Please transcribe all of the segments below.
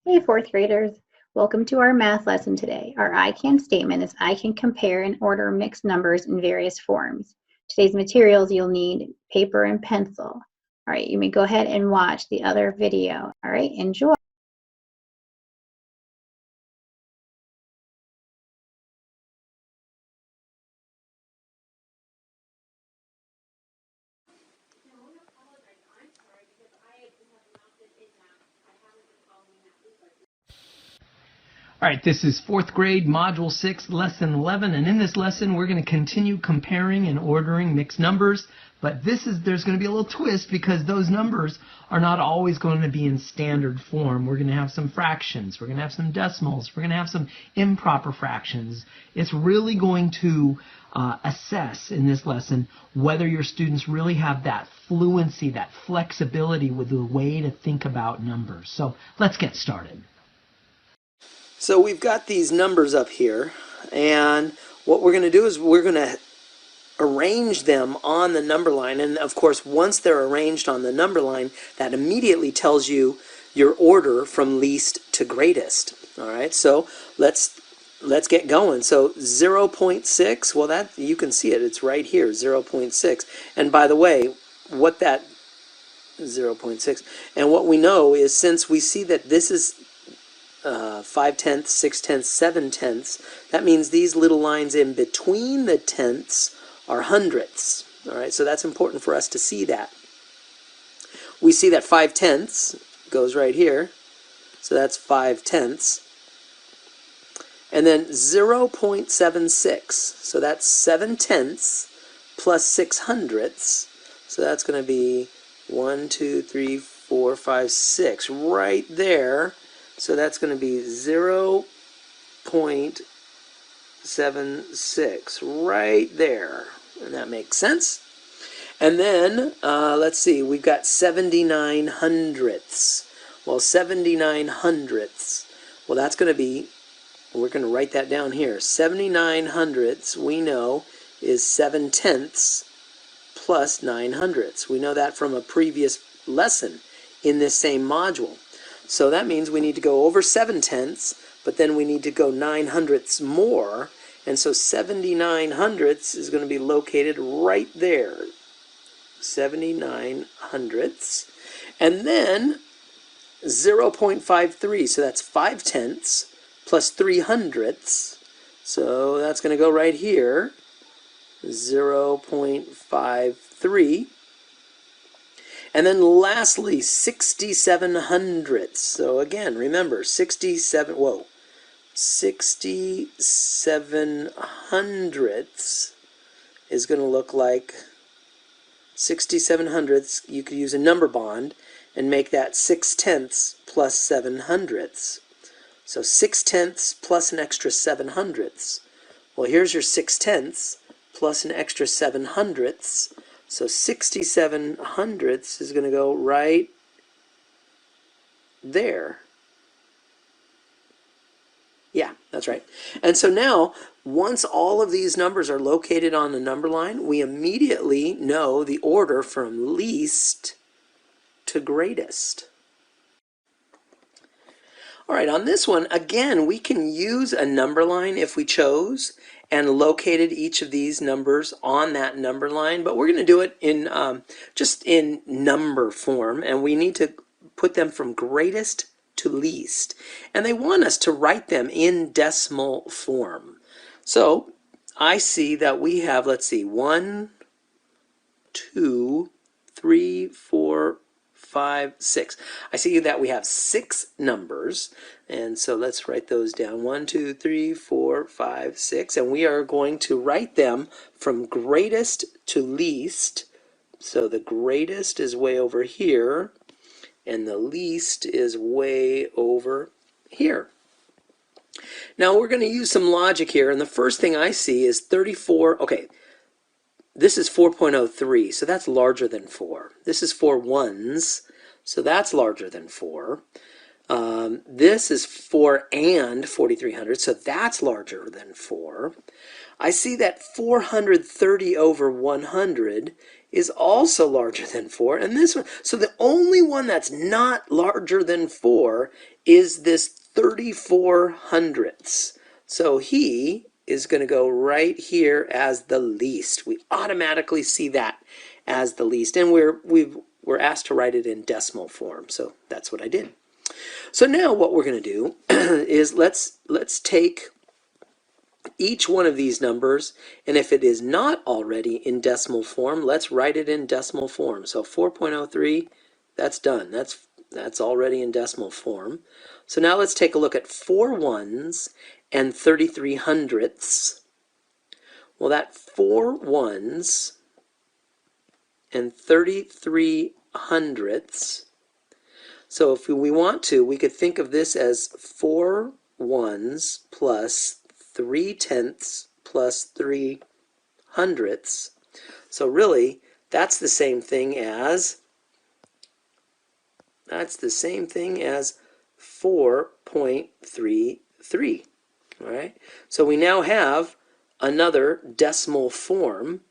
Hey, fourth graders. Welcome to our math lesson today. Our I can statement is I can compare and order mixed numbers in various forms. Today's materials, you'll need paper and pencil. All right, you may go ahead and watch the other video. All right, enjoy. All right, this is 4th grade, Module 6, Lesson 11, and in this lesson we're going to continue comparing and ordering mixed numbers, but there's going to be a little twist because those numbers are not always going to be in standard form. We're going to have some fractions, we're going to have some decimals, we're going to have some improper fractions. It's really going to assess in this lesson whether your students really have that fluency, that flexibility with the way to think about numbers. So let's get started. So we've got these numbers up here, and what we're going to do is we're going to arrange them on the number line. And of course, once they're arranged on the number line, that immediately tells you your order from least to greatest. All right, so let's get going. So 0.6, well, that you can see it. It's right here, 0.6. And by the way, what that 0.6, and what we know is, since we see that this is 5/10, 6/10, 7/10, that means these little lines in between the tenths are hundredths. All right, so that's important for us to see that. We see that 5/10 goes right here, so that's 5/10. And then 0.76, so that's 7/10 plus 6/100, so that's going to be 1, 2, 3, 4, 5, 6 right there. So that's going to be 0.76 right there. And that makes sense. And then, let's see, we've got 79 hundredths. Well, 79 hundredths. Well, that's going to be, we're going to write that down here. 79 hundredths, we know, is 7/10 plus 9 hundredths. We know that from a previous lesson in this same module. So that means we need to go over 7/10, but then we need to go 9 hundredths more. And so 79 hundredths is going to be located right there. 79 hundredths. And then 0.53, so that's 5/10 plus 3 hundredths. So that's going to go right here. 0.53. And then lastly, 67 hundredths. So again, remember, 67 hundredths is going to look like 67 hundredths. You could use a number bond and make that 6/10 plus 7 hundredths. So 6/10 plus an extra 7 hundredths. Well, here's your 6/10 plus an extra 7 hundredths. So 67 hundredths is going to go right there. Yeah, that's right. And so now, once all of these numbers are located on the number line, we immediately know the order from least to greatest. All right, on this one, again, we can use a number line if we chose and located each of these numbers on that number line, but we're going to do it in just in number form, and we need to put them from greatest to least. And they want us to write them in decimal form. So I see that we have, let's see, 1, 2, 3, 4, 5, 6. I see that we have 6 numbers, and so let's write those down. 1, 2, 3, 4, 5, 6, and we are going to write them from greatest to least. So the greatest is way over here, and the least is way over here. Now we're going to use some logic here, and the first thing I see is 34. Okay, this is 4.03, so that's larger than 4. This is 4 ones, so that's larger than 4. This is 4 and 4300, so that's larger than 4. I see that 430 over 100 is also larger than 4, and this one, so the only one that's not larger than 4 is this 34 hundredths. So he is going to go right here as the least. We automatically see that as the least, and we're asked to write it in decimal form, so that's what I did. So now what we're going to do is let's take each one of these numbers, and if it is not already in decimal form, let's write it in decimal form. So 4.03, that's done. That's already in decimal form. So now let's take a look at 4 ones and 33 hundredths. Well, that 4 ones and 33 hundredths. So if we want to, we could think of this as 4 ones plus 3 tenths plus 3 hundredths. So really, that's the same thing as 4.33. All right. So we now have another decimal form,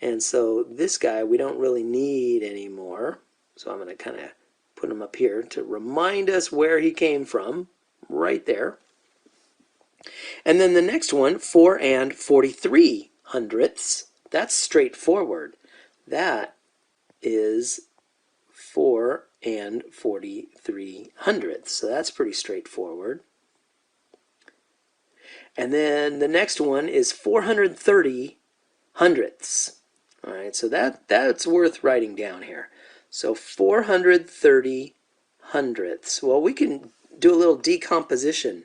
and so this guy we don't really need anymore. So I'm going to kind of put him up here to remind us where he came from, right there. And then the next one, 4 and 43 hundredths. That's straightforward. That is 4 and 43 hundredths. So that's pretty straightforward. And then the next one is 430 hundredths. All right, so that's worth writing down here. So 430 hundredths. Well, we can do a little decomposition.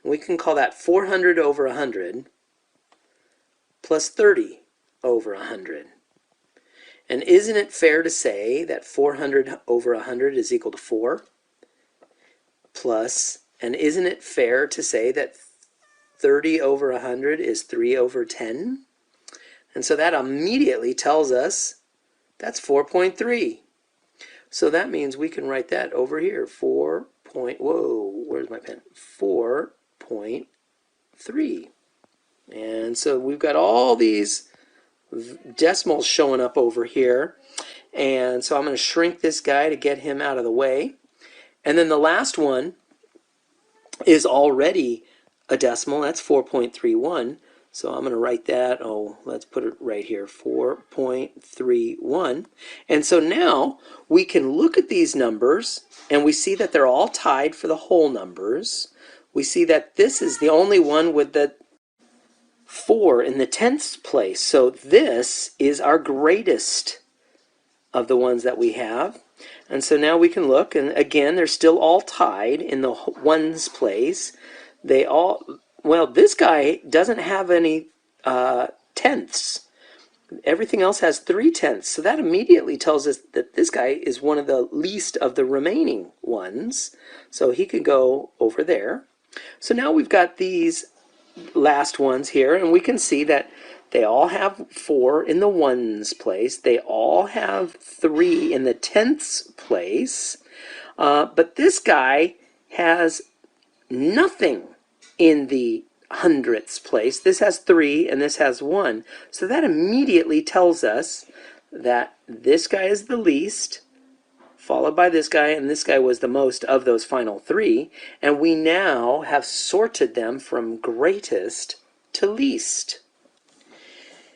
We can call that 400 over 100 plus 30 over 100. And isn't it fair to say that 400 over 100 is equal to 4? Plus, and isn't it fair to say that 30 over 100 is 3 over 10? And so that immediately tells us that's 4.3. So that means we can write that over here. 4. Whoa, where's my pen? 4.3. And so we've got all these decimals showing up over here. And so I'm going to shrink this guy to get him out of the way. And then the last one is already a decimal. That's 4.31. So I'm going to write that. Oh, let's put it right here. 4.31. And so now we can look at these numbers and we see that they're all tied for the whole numbers. We see that this is the only one with the 4 in the tenths place. So this is our greatest of the ones that we have. And so now we can look, and again, they're still all tied in the ones place. They all, well, this guy doesn't have any tenths. Everything else has 3 tenths. So that immediately tells us that this guy is one of the least of the remaining ones. So he could go over there. So now we've got these last ones here, and we can see that they all have 4 in the ones place. They all have 3 in the tenths place. But this guy has nothing in the hundredths place. This has 3 and this has 1. So that immediately tells us that this guy is the least, followed by this guy, and this guy was the most of those final 3. And we now have sorted them from greatest to least.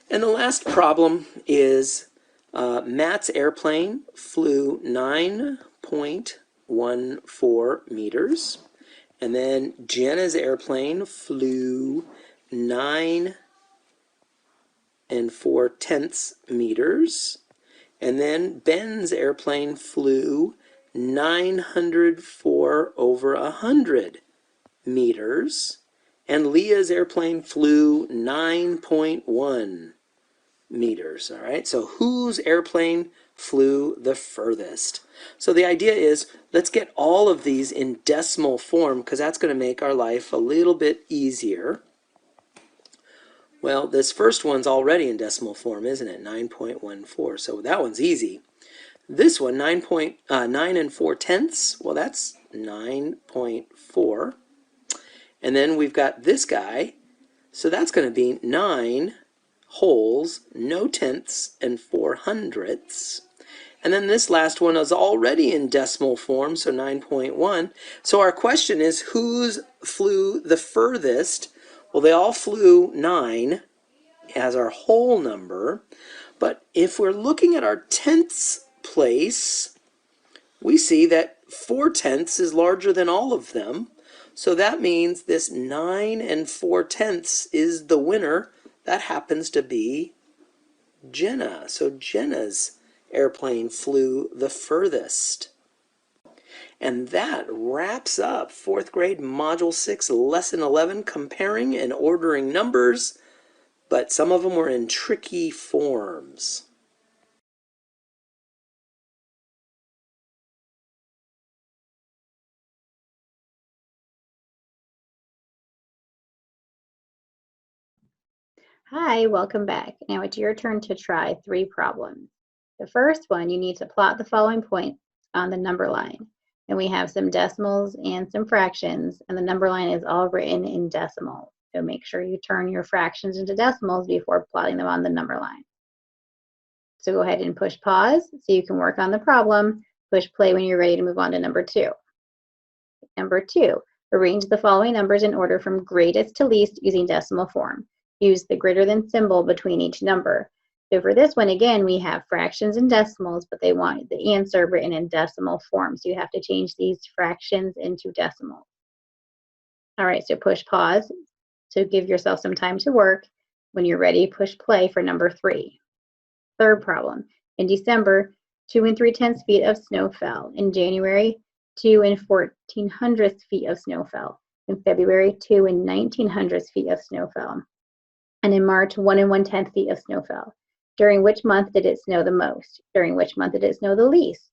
And the last problem is Matt's airplane flew 9.14 meters. And then Jenna's airplane flew 9 4/10 meters. And then Ben's airplane flew 904 over 100 meters. And Leah's airplane flew 9.1 meters. All right, so whose airplane flew the furthest? So the idea is, let's get all of these in decimal form, because that's going to make our life a little bit easier. Well, this first one's already in decimal form, isn't it? 9.14. So that one's easy. This one, 9 4/10. Well, that's 9.4. And then we've got this guy. So that's going to be 9 wholes, no tenths, and 4 hundredths. And then this last one is already in decimal form, so 9.1. So our question is, whose flew the furthest? Well, they all flew 9 as our whole number. But if we're looking at our tenths place, we see that 4 tenths is larger than all of them. So that means this 9 and 4 tenths is the winner. That happens to be Jenna. So Jenna's airplane flew the furthest. And that wraps up 4th grade Module 6, Lesson 11, comparing and ordering numbers, but some of them were in tricky forms. Hi, welcome back. Now it's your turn to try 3 problems. The first one, you need to plot the following points on the number line. And we have some decimals and some fractions, and the number line is all written in decimals. So make sure you turn your fractions into decimals before plotting them on the number line. So go ahead and push pause so you can work on the problem. Push play when you're ready to move on to number 2. Number 2, arrange the following numbers in order from greatest to least using decimal form. Use the greater than symbol between each number. So for this one, again, we have fractions and decimals, but they want the answer written in decimal form. So you have to change these fractions into decimals. All right, so push pause to give yourself some time to work. When you're ready, push play for number 3. Third problem. In December, 2 3/10 feet of snow fell. In January, 2 1400 feet of snow fell. In February, 2 1900 feet of snow fell. And in March, 1 1/10 feet of snow fell. During which month did it snow the most? During which month did it snow the least?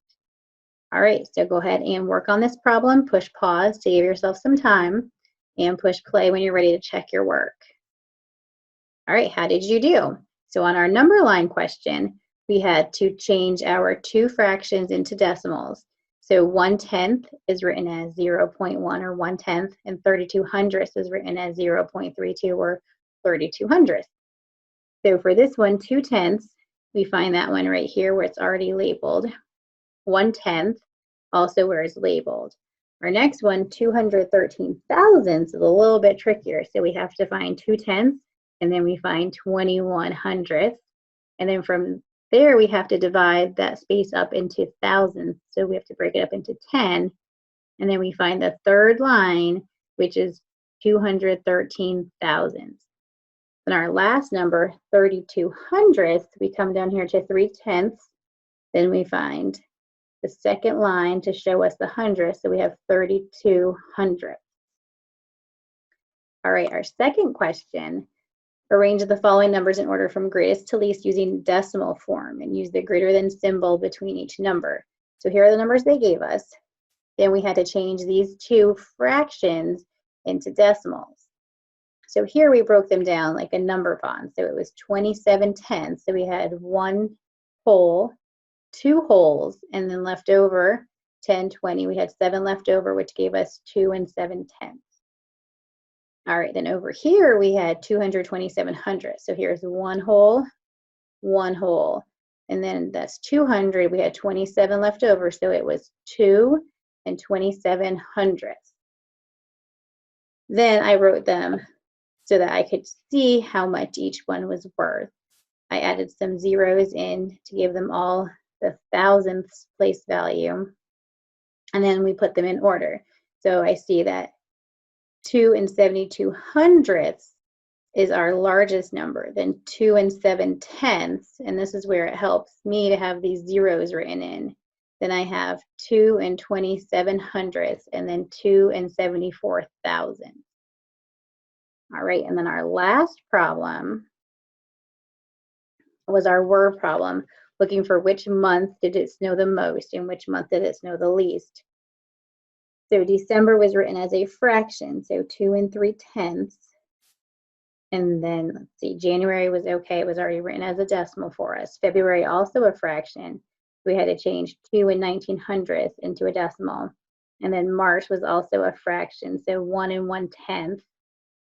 All right, so go ahead and work on this problem. Push pause to give yourself some time, and push play when you're ready to check your work. All right, how did you do? So on our number line question, we had to change our 2 fractions into decimals. So 1/10 is written as 0.1 or 1/10, and 32 hundredths is written as 0.32 or 32 hundredths. So for this one, 2/10, we find that one right here where it's already labeled. 1/10, also where it's labeled. Our next one, 213 thousandths, is a little bit trickier. So we have to find 2/10, and then we find 21 hundredths. And then from there, we have to divide that space up into thousandths. So we have to break it up into 10. And then we find the third line, which is 213 thousandths. And our last number, 32 hundredths, we come down here to 3/10. Then we find the second line to show us the hundredths. So we have 32 hundredths. All right, our second question, arrange the following numbers in order from greatest to least using decimal form and use the greater than symbol between each number. So here are the numbers they gave us. Then we had to change these 2 fractions into decimals. So here we broke them down like a number bond. So it was 27 tenths. So we had 1 whole, 2 wholes, and then left over 10, 20. We had 7 left over, which gave us 2 7/10. All right, then over here we had 227 hundredths. So here's 1 whole, 1 whole. And then that's 200. We had 27 left over. So it was 2 27 hundredths. Then I wrote them so that I could see how much each one was worth. I added some zeros in to give them all the thousandths place value. And then we put them in order. So I see that 2 72 hundredths is our largest number, then 2 7/10, and this is where it helps me to have these zeros written in. Then I have 2 27 hundredths, and then 2 74 thousandths. All right, and then our last problem was our word problem, looking for which month did it snow the most and which month did it snow the least. So December was written as a fraction, so 2 3/10. And then let's see, January was okay, it was already written as a decimal for us. February also a fraction. We had to change 2 1900 into a decimal. And then March was also a fraction, so 1 1/10.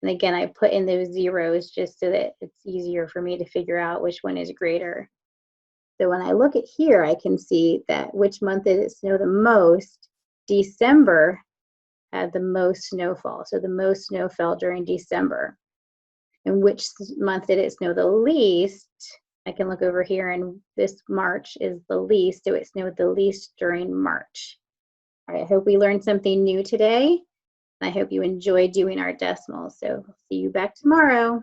And again, I put in those zeros just so that it's easier for me to figure out which one is greater. So when I look at here, I can see that which month did it snow the most. December had the most snowfall. So the most snow fell during December. And which month did it snow the least? I can look over here, and this March is the least, so it snowed the least during March. All right, I hope we learned something new today. I hope you enjoyed doing our decimals. So see you back tomorrow.